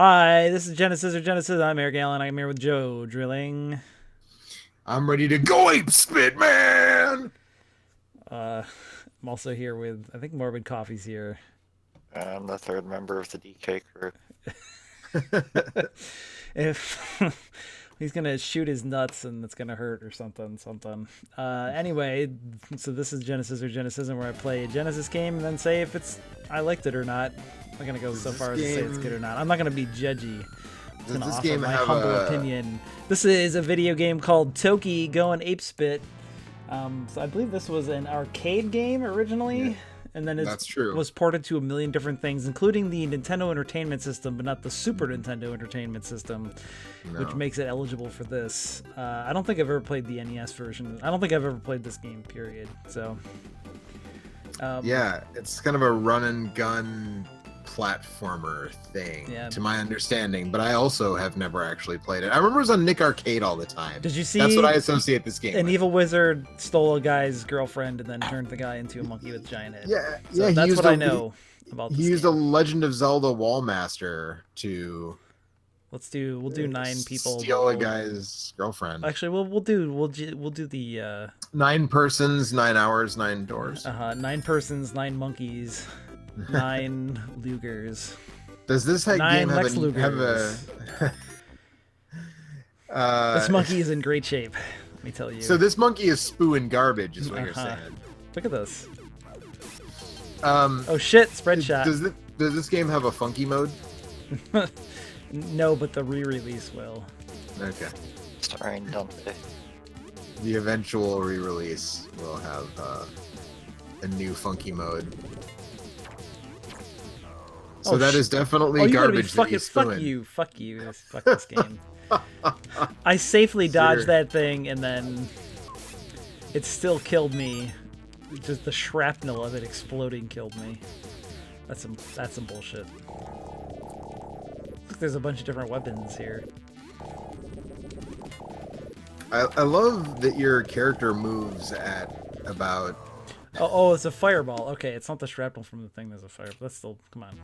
Hi, this is Genesis or Genesis. I'm Eric Allen. I'm here with Joe Drilling. I'm ready to go Apespit, man. I'm also here with, I think Morbid Coffee's here. I'm the third member of the DK crew. If he's gonna shoot his nuts and it's gonna hurt or something. Anyway, so this is Genesis or Genesis, where I play a Genesis game and then say if I liked it or not. I'm not gonna go so far as to say it's good or not. I'm not gonna be judgy. Does Gonna this offer game my have humble a? opinion. This is a video game called Toki going Apespit. So I believe this was an arcade game originally, and then That's true. was ported to a million different things, including the Nintendo Entertainment System, but not the Super Nintendo Entertainment System, which makes it eligible for this. I don't think I've ever played the NES version. I don't think I've ever played this game, period. So, Yeah, it's kind of a run and gun platformer thing, to my understanding. But I also have never actually played it. I remember it was on Nick Arcade all the time. Did you see? That's what I associate this game An with. evil wizard stole a guy's girlfriend and then turned the guy into a monkey with a giant head. Yeah. He That's used what I know about this He used game. a Legend of Zelda Wallmaster to. We'll do 9 people. Steal a guy's girlfriend. Actually, we'll do the 9 persons, 9 hours, 9 doors. 9 persons, 9 monkeys, 9 Lugers. Does this game 9 have Lex a Lugers. This monkey is in great shape. Let me tell you. So this monkey is spewing garbage, is what you're saying. Look at this. Um, Oh shit! Spread shot. Does this game have a funky mode? No, but the re-release will. Okay. Starring Dante. The eventual re-release will have a new funky mode. So that is definitely you gotta be garbage that he's spewing. fuck this game. I safely dodged that thing, and then it still killed me. Just the shrapnel of it exploding killed me. That's some bullshit. Look, there's a bunch of different weapons here. I love that your character moves at about. Oh, it's a fireball. Okay, it's not the shrapnel from the thing. There's a fireball. That's still, come on.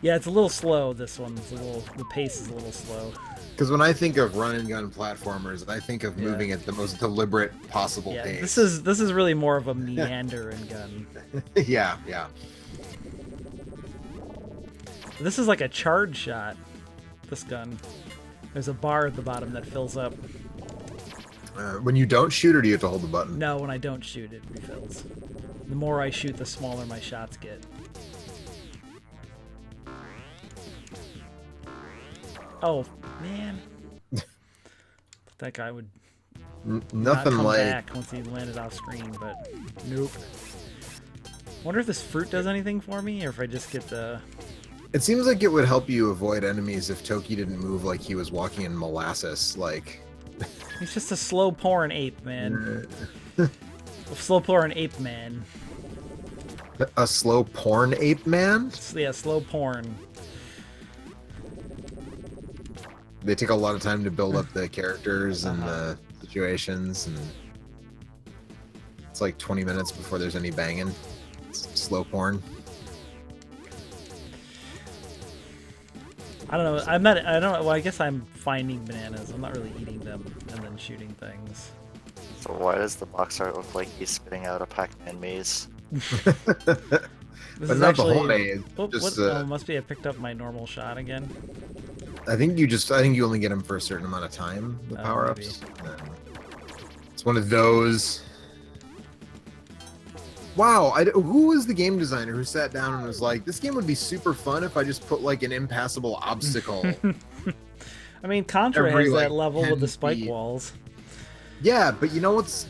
Yeah, it's a little slow. This one, the pace is a little slow. Because when I think of run and gun platformers, I think of moving at the most deliberate possible pace. This is really more of a meander and gun. yeah. This is like a charge shot. This gun. There's a bar at the bottom that fills up. When you don't shoot, or do you have to hold the button? No, when I don't shoot, it refills. The more I shoot, the smaller my shots get. Oh, man. That guy would Nothing not come like. back once he landed off screen, but nope. Wonder if this fruit does anything for me, or if I just get the... It seems like it would help you avoid enemies if Toki didn't move like he was walking in molasses. Like, He's just a slow pouring ape, man. A slow pouring ape man. a slow porn ape man. Yeah, slow porn. They take a lot of time to build up the characters and the situations, and it's like 20 minutes before there's any banging. It's slow porn. I don't know. I don't know. Well, I guess I'm finding bananas. I'm not really eating them and then shooting things. So why does the box art look like he's spitting out a Pac-Man maze? This But is not actually, the whole maze. What, Just, oh, must be I picked up my normal shot again. I think you only get them for a certain amount of time. The power-ups. It's one of those. Wow, who was the game designer who sat down and was like, "This game would be super fun if I just put like an impassable obstacle." I mean, Contra Every, has like, that level with 10 the spike feet. walls. Yeah, but you know what's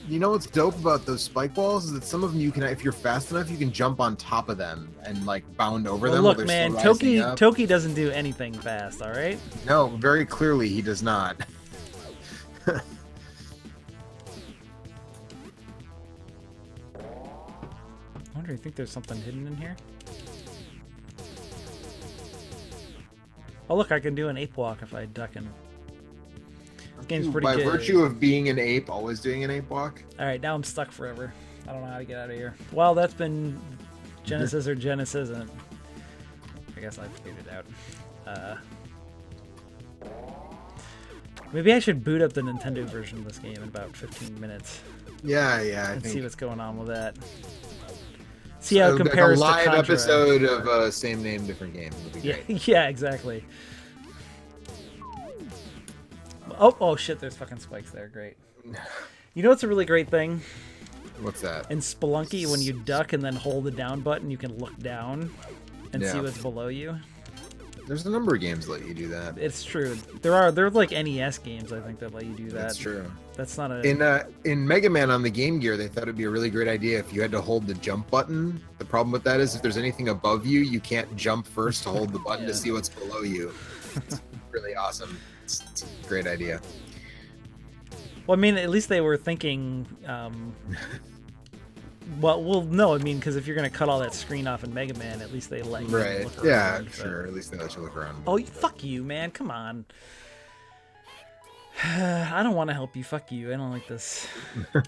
dope about those spike walls is that some of them you can, if you're fast enough, you can jump on top of them and like bound over Well, them. look, while they're man, still rising up. Toki doesn't do anything fast. All right. No, very clearly he does not. I wonder, you think there's something hidden in here? Oh, look, I can do an ape walk if I duck and... This game's pretty By good. virtue of being an ape, always doing an ape walk. Alright, now I'm stuck forever. I don't know how to get out of here. Well, that's been Genesis or Genesisn't. I guess I figured it out. Maybe I should boot up the Nintendo version of this game in about 15 minutes Yeah, I and think. see what's going on with that. See how it compares like a live to Contra. episode of same name, different game would be Yeah, great. yeah, exactly. Oh shit! There's fucking spikes there. Great. You know what's a really great thing? What's that? In Spelunky, when you duck and then hold the down button, you can look down and see Yeah. what's below you. There's a number of games that let you do that. It's true. There's like NES games I think that let you do that. That's true. That's not a. In Mega Man on the Game Gear, they thought it'd be a really great idea if you had to hold the jump button. The problem with that is if there's anything above you, you can't jump first to hold the button Yeah. to see what's below you. It's really awesome. It's a great idea. Well, I mean, at least they were thinking. Well, no, I mean, because if you're gonna cut all that screen off in Mega Man, at least they let you Right. look Yeah, around, so- sure. At least they let you look around. Oh, fuck you, man! Come on. I don't want to help you. Fuck you. I don't like this.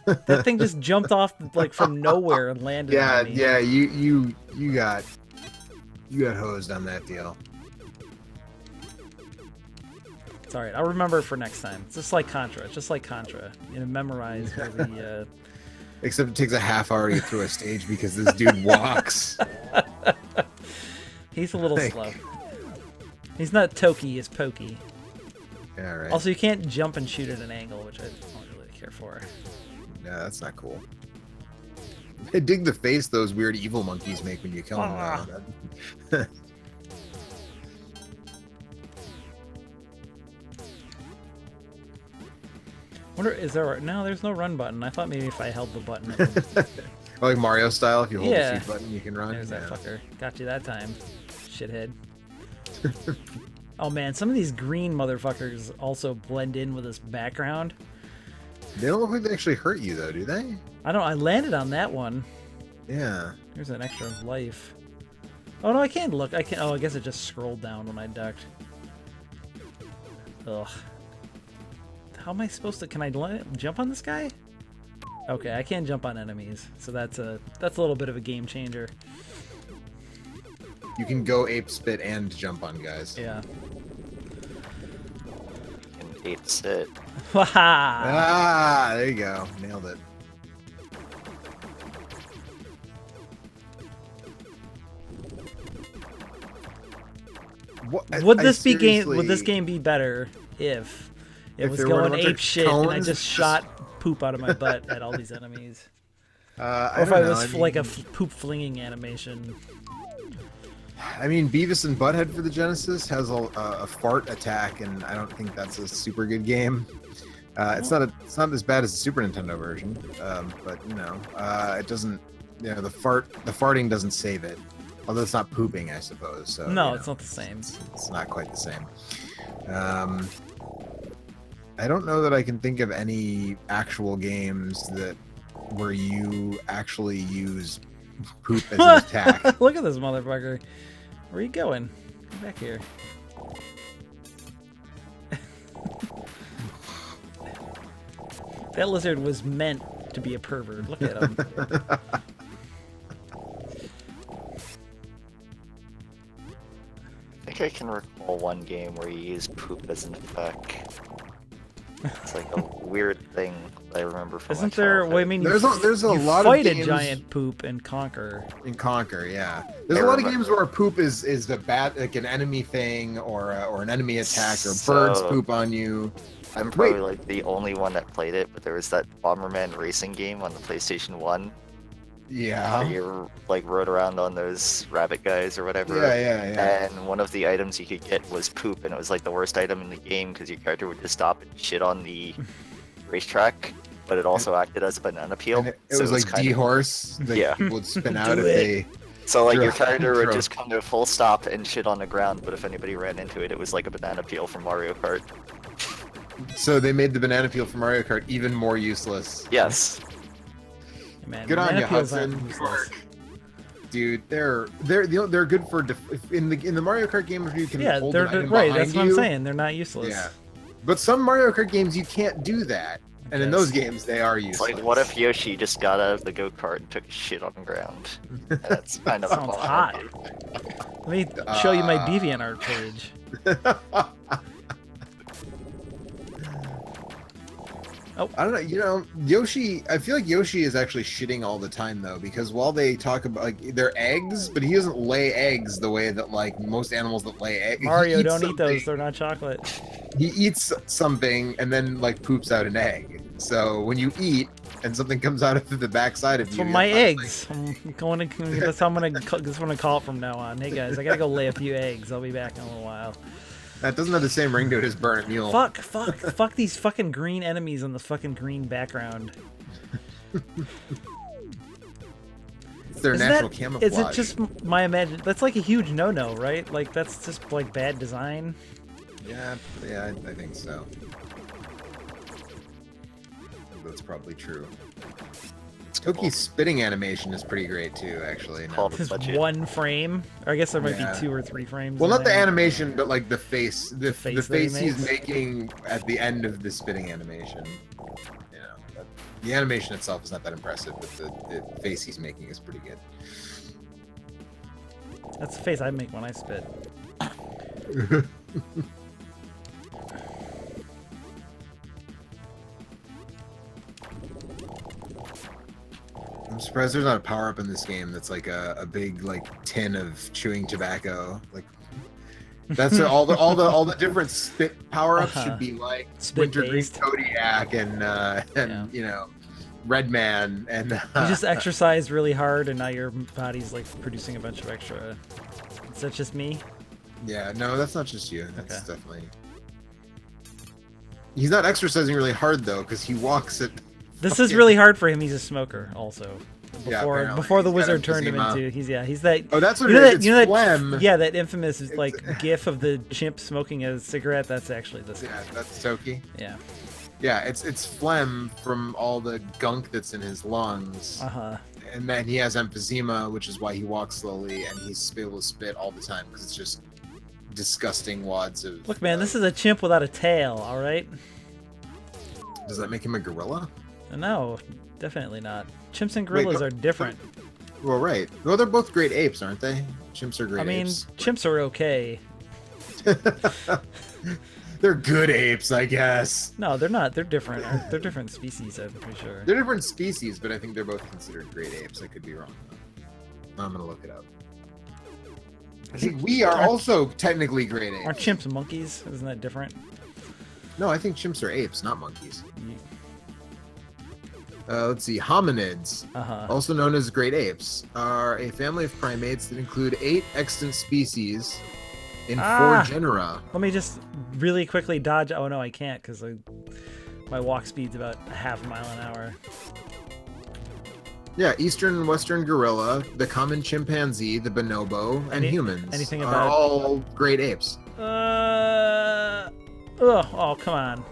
That thing just jumped off like from nowhere and landed. Yeah, on me. yeah. You got hosed on that deal. It's all right. I'll remember it for next time. It's just like Contra. It's just like Contra. You know, memorize where the. Except it takes a half hour to get through a stage because this dude walks. He's a little Like- slow. He's not Toki. He's Pokey. Yeah, right. Also, you can't jump and shoot at an angle, which I don't really care for. Yeah, that's not cool. I dig the face those weird evil monkeys make when you kill them. Ah. though. Wonder, is there? No, there's no run button. I thought maybe if I held the button, it would, Like Mario style, if you hold Yeah. the shoot button, you can run. there's that Yeah. fucker. Got you that time, shithead. Oh man, some of these green motherfuckers also blend in with this background. They don't look like they actually hurt you though, do they? I landed on that one. Yeah. There's an extra life. Oh no, I can't look. I can't. Oh, I guess it just scrolled down when I ducked. Ugh. How am I supposed to? Can I jump on this guy? Okay, I can't jump on enemies, so that's a little bit of a game changer. You can go Apespit and jump on guys. Yeah. And ape sit. Haha. Ah, there you go. Nailed it. What, Would I this be game? Would seriously- this game be better if it If was there were a going bunch of ape shit and I cones just shot poop out of my butt at all these enemies? I Or if don't I know, was I like a mean- poop flinging animation. I mean, Beavis and Butthead for the Genesis has a fart attack, and I don't think that's a super good game. It's not as bad as the Super Nintendo version, but you know, it doesn't. You know, the farting doesn't save it. Although it's not pooping, I suppose. So No, you it's know, not the same. It's not quite the same. I don't know that I can think of any actual games where you actually use poop as an attack. Look at this motherfucker. Where are you going? Come back here. That lizard was meant to be a pervert. Look at him. I think I can recall one game where you use poop as an effect. It's like a weird thing I remember from Isn't my there? Well, I childhood. mean, There's a you lot fight of a games giant poop and conquer. in Conquer, yeah. There's I a lot of remember- games where poop is the bad, like an enemy thing or an enemy attack, or So- birds poop on you. I'm probably like the only one that played it, but there was that Bomberman racing game on the PlayStation 1 where Yeah. you like rode around on those rabbit guys or whatever. Yeah. And one of the items you could get was poop, and it was like the worst item in the game because your character would just stop and shit on the racetrack, but it also acted as a banana peel. And it so was like kind of- D-horse that Yeah. would spin out Do if it. they... So like your True. character would True. just come to a full stop and shit on the ground, but if anybody ran into it, it was like a banana peel from Mario Kart. So they made the banana peel for Mario Kart even more useless. Yes. Man, Good on banana you, peels aren't Hudson. useless. Dude, they're good for in the Mario Kart game if you can Yeah, hold they're an item right. behind That's what I'm you. saying. They're not useless. Yeah. But some Mario Kart games you can't do that. And in guess. those games they are It's useless. like, what if Yoshi just got out of the go-kart and took a shit on the ground? That's kind of Sounds fun. hot. Let me show you my Uh, DeviantArt page. Oh. I don't know. You know, Yoshi. I feel like Yoshi is actually shitting all the time though, because while they talk about like they're eggs, but he doesn't lay eggs the way that like most animals that lay eggs. Mario, don't eat those. They're not chocolate. He eats something and then like poops out an egg. So when you eat and something comes out of the backside of It's you, from my you're not, eggs. I'm going to. That's how I'm gonna. That's what I'm gonna call it from now on. Hey guys, I gotta go lay a few eggs. I'll be back in a little while. that doesn't have the same ring to it as burn a mule. Fuck these fucking green enemies on the fucking green background. It's their Is natural that, camouflage. is it just my imagine? That's like a huge no-no, right? Like that's just like bad design. Yeah, I think so. That's probably true. Toki's spitting animation is pretty great too, actually. now Called that- Just budget. one frame, or I guess there might Yeah. be 2 or 3 frames. Well, in not the there. animation, but like the face, the face face, that he he's makes? making at the end of the spitting animation. You know, the animation itself is not that impressive, but the face he's making is pretty good. That's the face I make when I spit. I'm surprised there's not a power up in this game that's like a big like tin of chewing tobacco. Like that's all the different spit power ups Uh-huh. should be like Spit-based. Wintergreen Kodiak and Yeah. you know Redman and You just exercised really hard, and now your body's like producing a bunch of extra. Is that just me? yeah, no, that's not just you. That's Okay. definitely. He's not exercising really hard though, because he walks at. This is really hard for him. He's a smoker, also. Yeah, Before apparently. before the He's got wizard turned him emphysema. into he's that. Oh, that's what You know it that is. you know It's that phlegm. yeah, that infamous like gif of the chimp smoking a cigarette. That's actually this. Yeah, that's Toki. Yeah. Yeah, it's phlegm from all the gunk that's in his lungs. Uh huh. And then he has emphysema, which is why he walks slowly and he's able to spit all the time because it's just disgusting wads of. Look, man, this is a chimp without a tail. All right. Does that make him a gorilla? No, definitely not. Chimps and gorillas but- are different. Well, right. Well, they're both great apes, aren't they? Chimps are great I mean, apes. chimps are okay. They're good apes, I guess. No, they're not. They're different. They're different species, I'm pretty sure. They're different species, but I think they're both considered great apes. I could be wrong. I'm gonna look it up. I think we are also technically great apes. Aren't chimps monkeys? Isn't that different? No, I think chimps are apes, not monkeys. Ye- Let's see. Hominids, Uh-huh. also known as great apes, are a family of primates that include 8 extant species in 4 genera. Let me just really quickly dodge. Oh no, I can't because my walk speed's about a half mile an hour. Yeah, eastern and western gorilla, the common chimpanzee, the bonobo, and humans anything are about- all great apes. Oh, come on.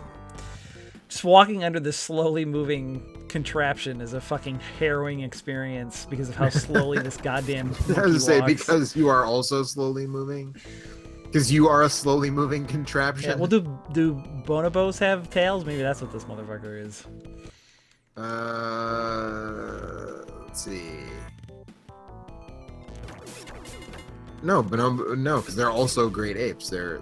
Just walking under this slowly moving contraption is a fucking harrowing experience because of how slowly this goddamn I was monkey to say, walks. because you are also slowly moving. Because you are a slowly moving contraption. Yeah, well, do bonobos have tails? Maybe that's what this motherfucker is. Let's see. No, bonobo, no, because they're also great apes. They're.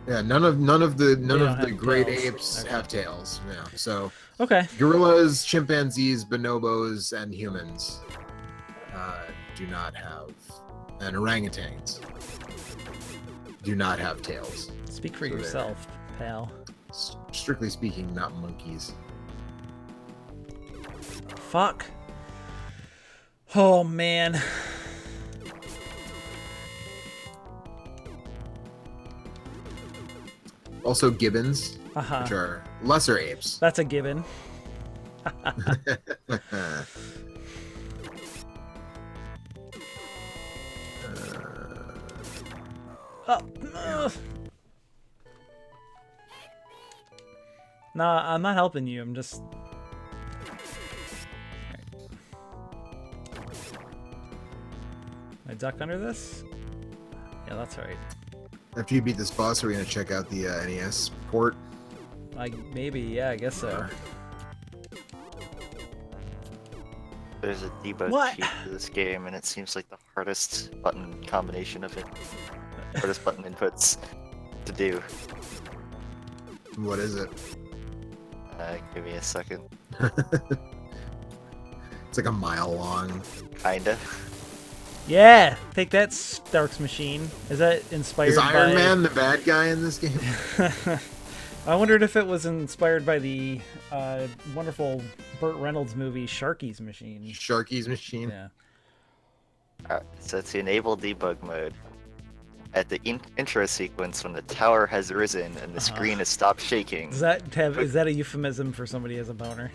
Yeah, none of the don't have great tails. apes Okay. have tails. Yeah, so Okay. gorillas, chimpanzees, bonobos, and humans do not have, and orangutans do not have tails. Speak for So there. yourself, pal. Strictly speaking, not monkeys. Fuck. Oh, man. Also, gibbons, Uh-huh. which are lesser apes. That's a given. Oh. Nah, I'm not helping you. I'm just... I duck under this? Yeah, that's right. After you beat this boss, are we gonna check out the NES port? Maybe, yeah, I guess so. There's a debug What? sheet for this game, and it seems like the hardest button combination of it. Hardest button inputs to do. What is it? Give me a second. It's like a mile long. Kinda. Yeah, take that, Stark's machine. Is that inspired Is Iron by... Man the bad guy in this game? I wondered if it was inspired by the wonderful Burt Reynolds movie Sharky's Machine. Sharky's machine. Yeah. So it's the enable debug mode. At the intro sequence, when the tower has risen and the screen has stopped shaking. Is that a euphemism for somebody as a boner?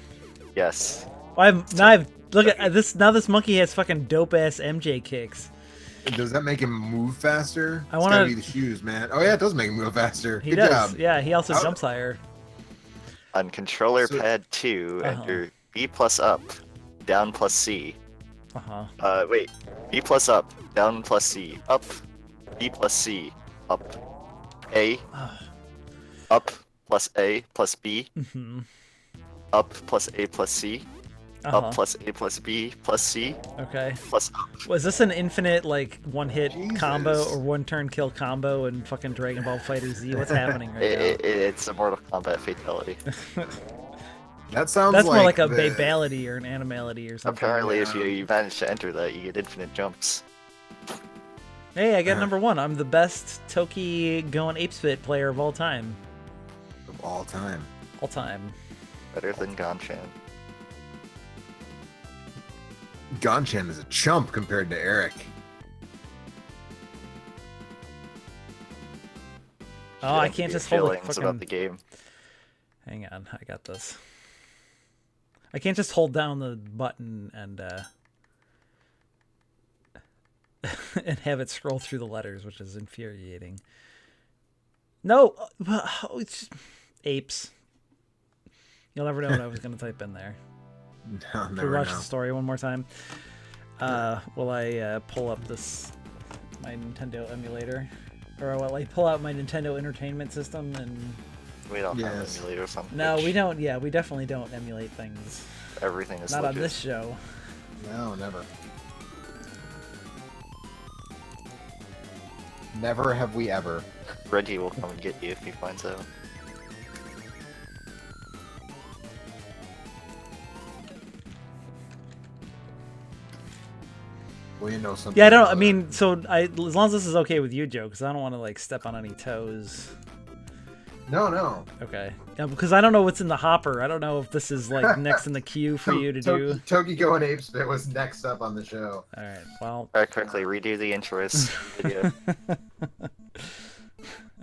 Yes. Look at this. Now this monkey has fucking dope ass MJ kicks. Does that make him move faster? I It's wanna- gotta be the shoes, man. Oh yeah, it does make him move faster. He Good does. job. Yeah, he also How- jumps higher. On controller So- pad 2, Uh-huh. enter B plus up, down plus C. Wait. B plus up, down plus C, up, B plus C, up, A, up plus A plus B, Mm-hmm. up plus A plus C, up plus A plus B plus C, Okay. plus up. Was this an infinite like one hit combo Jesus. or one turn kill combo in fucking Dragon Ball Fighter Z? What's happening right It's a Mortal Kombat fatality. now? That sounds That's more like a the- babality or an animality or something. Apparently, if you manage to enter that, you get infinite jumps. Hey, I get number 1. I'm the best Toki going Apespit player of all time. of all time. All time. Better than Ganchan. Ganchan is a chump compared to Eric. Oh, I Shouldn't can't be just hold a feelings fucking... about the game. Hang on, I got this. I can't just hold down the button and and have it scroll through the letters, which is infuriating. No, it's apes. You'll never know what I was going to type in there. No, Can we never watch know. the story one more time? Will I pull up my Nintendo emulator? Or will I pull out my Nintendo Entertainment System and... We don't have Yes. an emulator or something. No, we don't. Yeah, we definitely don't emulate things. Everything is Not on legit. this show. No, never. Never have we ever. Reggie will come and get you if he finds out. Well, you know something. Yeah, I don't. about I mean, so as long as this is okay with you, Joe, because I don't want to like step on any toes. it. No. Okay. Yeah, because I don't know what's in the hopper. I don't know if this is like next in the queue for you to do. Toki going Apespit was next up on the show. All right. Well. Alright, quickly redo the intros video.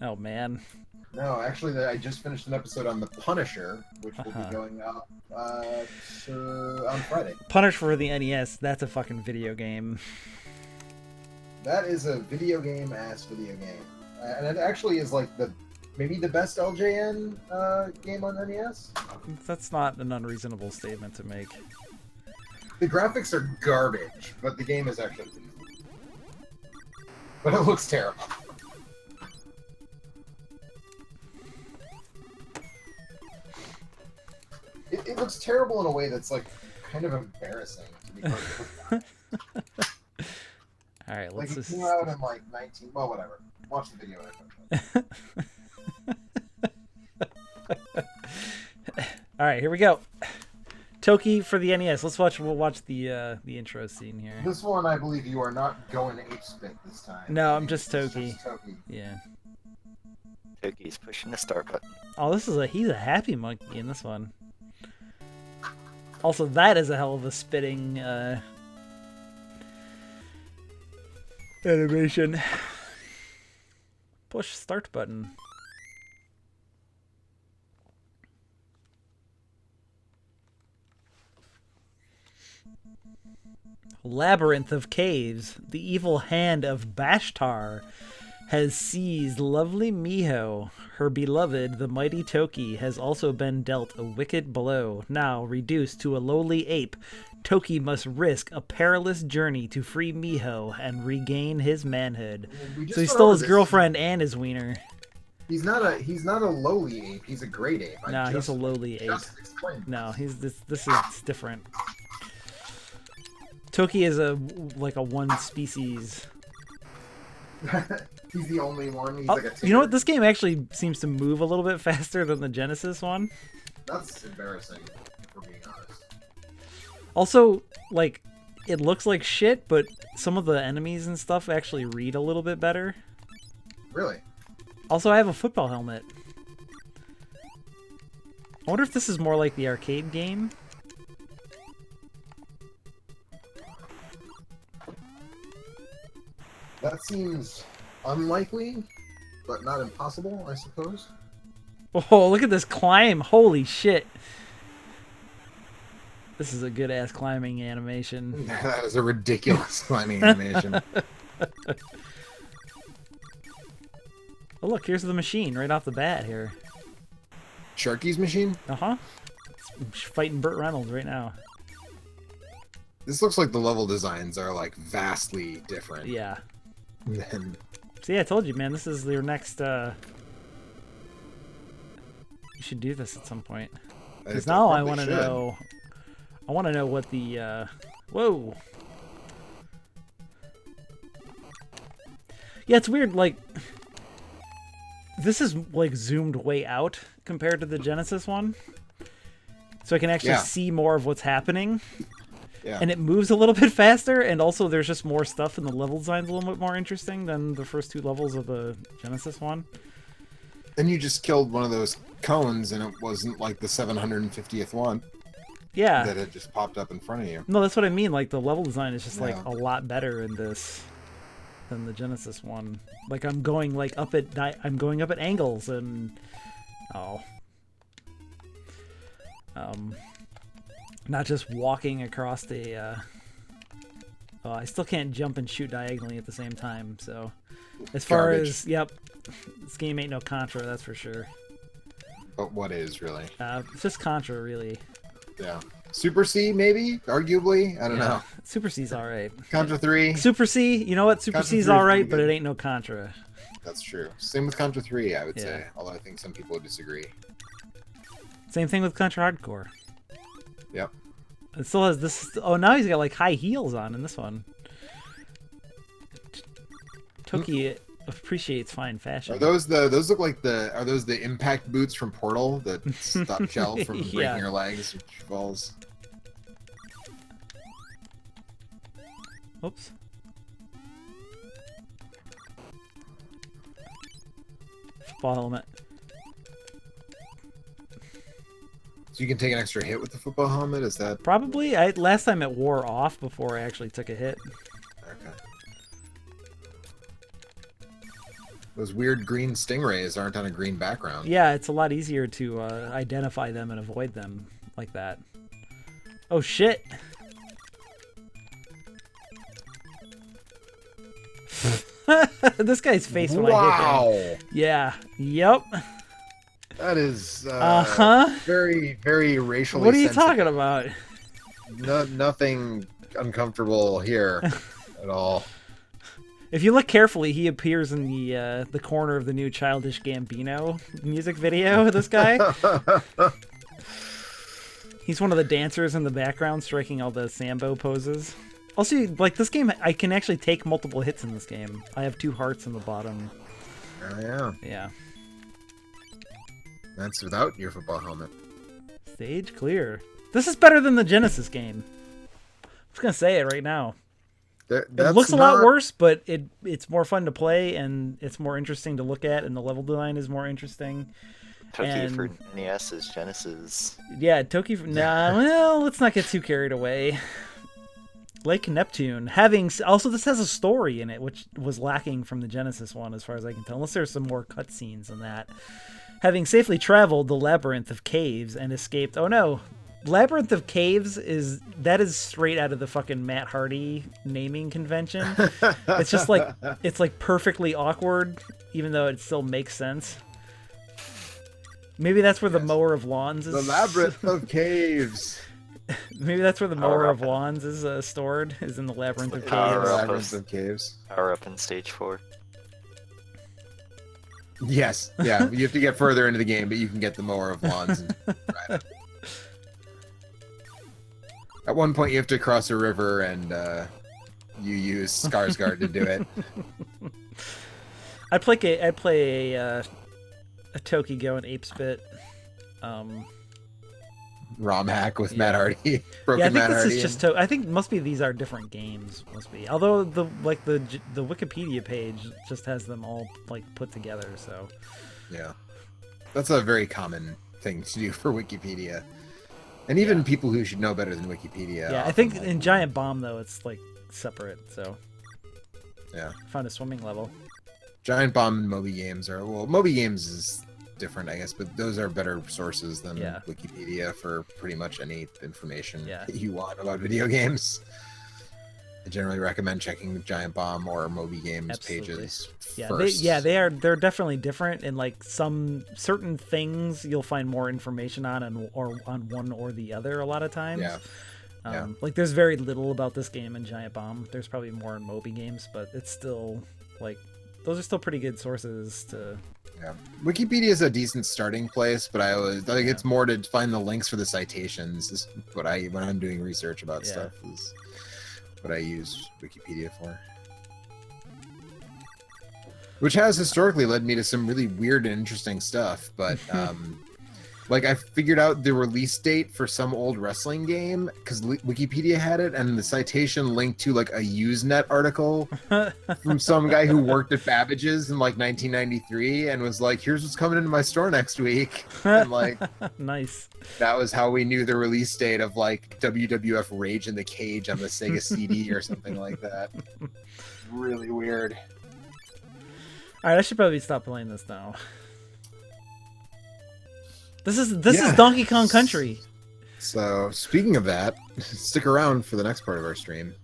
Oh man. No, actually, I just finished an episode on The Punisher, which will Uh-huh. be going up on Friday. Punish for the NES. That's a fucking video game. That is a video game video game, and it actually is like maybe the best LJN game on NES. That's not an unreasonable statement to make. The graphics are garbage, but the game is actually decent. But it looks terrible. It looks terrible in a way that's like kind of embarrassing to be perfectly honest. All right. Like Let's it just. came out in like 19. Well, whatever. Watch the video. All right. Here we go. Toki for the NES. We'll watch the intro scene here. This one, I believe you are not going Apespit this time. No, I'm just It's Toki. just Toki. Yeah. Toki's pushing the start button. Oh, he's a happy monkey in this one. Also, that is a hell of a spitting animation. Push start button. Labyrinth of caves. The evil hand of Bashtar has seized lovely Miho. Her beloved, the mighty Toki, has also been dealt a wicked blow. Now, reduced to a lowly ape, Toki must risk a perilous journey to free Miho and regain his manhood. We just So he went stole over his this. girlfriend and his wiener. He's not a lowly ape. He's a great ape. Nah, he's a lowly ape. Just explained No, this. this is different. Toki is a one species. He's the only one. He's Oh, like a you know what? This game actually seems to move a little bit faster than the Genesis one. That's embarrassing, for being honest. Also, like, it looks like shit, but some of the enemies and stuff actually read a little bit better. Really? Also, I have a football helmet. I wonder if this is more like the arcade game. That seems unlikely, but not impossible, I suppose. Oh, look at this climb. Holy shit. This is a good-ass climbing animation. That is a ridiculous climbing animation. Oh, look, here's the machine right off the bat here. Sharky's machine? Uh-huh. It's fighting Burt Reynolds right now. This looks like the level designs are, like, vastly different. Yeah. Than... See, I told you, man, this is your next, You should do this at some point. Because now I want to know... I want to know what the, Whoa! Yeah, it's weird, like... This is, like, zoomed way out compared to the Genesis one. So I can actually see more of what's happening. Yeah. And it moves a little bit faster, and also there's just more stuff, and the level design's a little bit more interesting than the first two levels of the Genesis one. Then you just killed one of those cones, and it wasn't like the 750th one. Yeah. That had just popped up in front of you. No, that's what I mean. Like, the level design is just, like, a lot better in this than the Genesis one. Like, I'm going, like, up at angles, and... Oh. Not just walking across the, Oh, I still can't jump and shoot diagonally at the same time, so... As far as... Yep. This game ain't no Contra, that's for sure. But what is, really? It's just Contra, really. Yeah. Super C, maybe? Arguably? I don't know. Super C's alright. Contra 3? Super C, you know what? Super Contra C's 3 is alright, pretty but good. it ain't no Contra. That's true. Same with Contra 3, I would say. Although I think some people would disagree. Same thing with Contra Hardcore. Yep. It still has this... Oh, now he's got, like, high heels on in this one. Toki appreciates fine fashion. Are those look like are those the impact boots from Portal that stop Shell from breaking her legs when she falls? Oops. Football helmet. So you can take an extra hit with the football helmet? Is that... Probably. Last time it wore off before I actually took a hit. Okay. Those weird green stingrays aren't on a green background. Yeah, it's a lot easier to identify them and avoid them like that. Oh, shit! This guy's face when I hit him. Yeah. Yep. That is very, very racially What are you sensitive. talking about? Nothing uncomfortable here at all. If you look carefully, he appears in the corner of the new Childish Gambino music video. This guy, he's one of the dancers in the background, striking all the Sambo poses. Also, like this game, I can actually take multiple hits in this game. I have 2 hearts in the bottom. Oh yeah. Yeah. That's without your football helmet. Stage clear. This is better than the Genesis game. I'm just gonna say it right now. It looks a lot worse, but it's more fun to play, and it's more interesting to look at, and the level design is more interesting. Toki for NES is Genesis. Yeah, Toki. Nah, well, let's not get too carried away. Lake Neptune. Also, this has a story in it, which was lacking from the Genesis one, as far as I can tell, unless there's some more cutscenes in that. Having safely traveled the labyrinth of caves and escaped... Oh no! Labyrinth of Caves is straight out of the fucking Matt Hardy naming convention. It's just like, it's like perfectly awkward, even though it still makes sense. Maybe that's where the mower of lawns is. The Labyrinth of Caves. Maybe that's where the mower of lawns is stored, is in the Labyrinth of Caves. Labyrinth of Caves. Power up in stage 4. Yes, yeah, you have to get further into the game, but you can get the mower of lawns and ride it. At one point, you have to cross a river, and you use Skarsgård to do it. I'd play a Toki going Apespit. ROM hack with Yeah. Matt Hardy. Broken Yeah, I think Matt this Hardy. is just. I think must be these are different games. Must be. Although the Wikipedia page just has them all like put together. So. Yeah, that's a very common thing to do for Wikipedia, and even people who should know better than Wikipedia. Yeah, I often think like- in Giant Bomb though it's like separate. So. Yeah. Found a swimming level. Giant Bomb and Moby Games are Moby Games is different, I guess, but those are better sources than Yeah. Wikipedia for pretty much any information Yeah. that you want about video games. I generally recommend checking the Giant Bomb or Moby Games Absolutely. pages Yeah, first. they're definitely different, and like some certain things you'll find more information on or on one or the other a lot of times. Yeah. Yeah. Like there's very little about this game in Giant Bomb. There's probably more in Moby Games, but it's still like those are still pretty good sources to. Yeah. Wikipedia is a decent starting place, but I always like it's more to find the links for the citations. Is what when I'm doing research about Yeah. stuff is what I use Wikipedia for. Which has historically led me to some really weird and interesting stuff, but like I figured out the release date for some old wrestling game because Wikipedia had it, and the citation linked to like a Usenet article from some guy who worked at Babbage's in like 1993 and was like, here's what's coming into my store next week. And like Nice. that was how we knew the release date of like WWF Rage in the Cage on the Sega CD or something like that. Really weird. All right, I should probably stop playing this now. This is Donkey Kong Country. So speaking of that, stick around for the next part of our stream.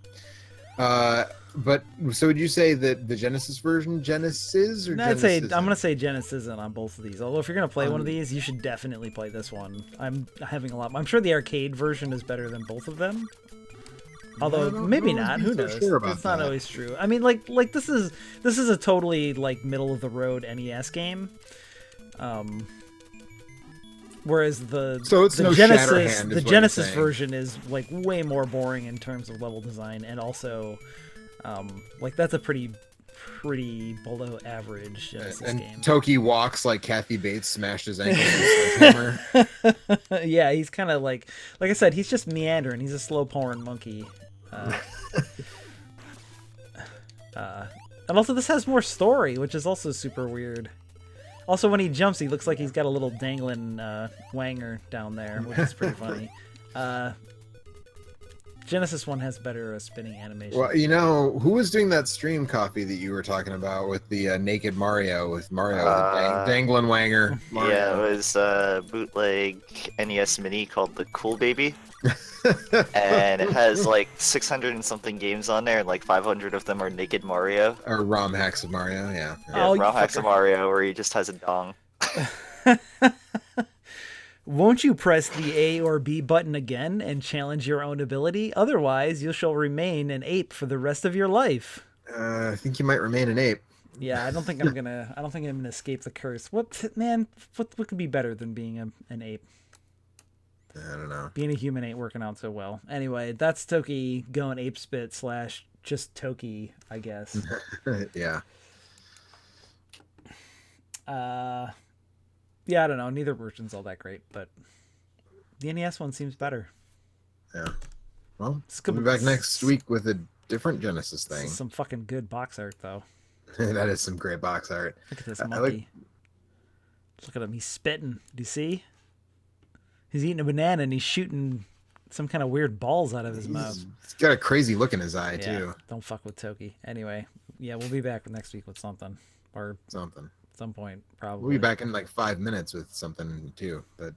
But so would you say that the Genesis version, Genesis or I'm Genesis? gonna say Genesisn't on both of these. Although if you're gonna play one of these, you should definitely play this one. I'm having a lot. I'm sure the arcade version is better than both of them. Although I don't maybe know if not. I'd be Who so knows? sure about It's not that. always true. I mean, like this is a totally like middle of the road NES game. Whereas So it's the no Genesis Shatterhand, is the what you're Genesis saying. version is like way more boring in terms of level design, and also like that's a pretty below average Genesis And game. Toki walks like Kathy Bates smashed his ankle with a sledgehammer. Yeah, he's kind of like I said, he's just meandering. He's a slow pouring monkey. And also this has more story, which is also super weird. Also, when he jumps, he looks like he's got a little dangling wanger down there, which is pretty funny. Genesis one has better spinning animation. Well, you know, who was doing that stream copy that you were talking about with the naked Mario, with Mario the dangling wanger? Mario. Yeah, it was bootleg NES Mini called the Cool Baby. And it has like 600 and something games on there, and like 500 of them are naked Mario. Or ROM hacks of Mario, yeah. Yeah, Oh, you ROM hacks fucker. of Mario where he just has a dong. Won't you press the A or B button again and challenge your own ability? Otherwise, you shall remain an ape for the rest of your life. I think you might remain an ape. Yeah, I don't think I'm gonna escape the curse. What could be better than being an ape? I don't know. Being a human ain't working out so well. Anyway, that's Toki going Apespit / just Toki, I guess. Yeah. Yeah, I don't know. Neither version's all that great, but the NES one seems better. Yeah. Well, It's we'll be back next week with a different Genesis This thing. is some fucking good box art, though. That is some great box art. Look at this I like- monkey. Look at him. He's spitting. Do you see? He's eating a banana and he's shooting some kind of weird balls out of his mouth. He's got a crazy look in his eye, Yeah, too. don't fuck with Toki. Anyway, yeah, we'll be back next week with something. Or Something. at some point, probably. We'll be back in like 5 minutes with something, too. But